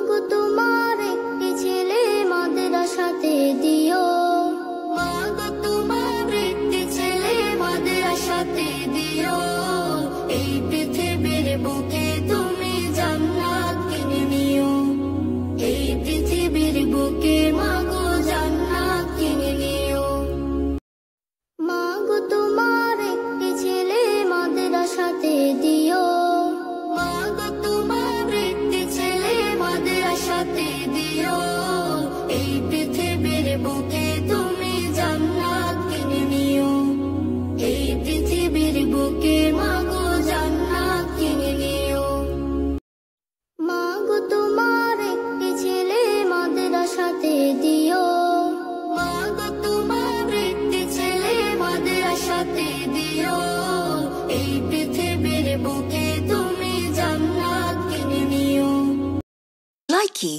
গো তোমার একটি ছেলে মাদ্রাসাতে দিও, মা গো তোমার একটি ছেলে মাদ্রাসাতে দিও। এই পৃথিবীর বুকে তুমি জান্নাত কিনে নিও, এই পৃথিবীর বুকে মা গো জান্নাত কিনে নিও। মা গো তোমার একটি ছেলে মাদ্রাসাতে দিও, মা গো তোমার একটি ছেলে মাদ্রাসাতে দিও। এই পৃথিবীর বুকে তুমি জান্নাত কিনে নিও, এই পৃথিবীর বুকে মা গো জান্নাত কিনে নিও। মা গো তোমার একটি ছেলে মাদ্রাসাতে দিও, মা গো তোমার একটি ছেলে মাদ্রাসাতে দিও। এই পৃথিবীর বুকে তুমি জান্নাত কিনে নিও। Likey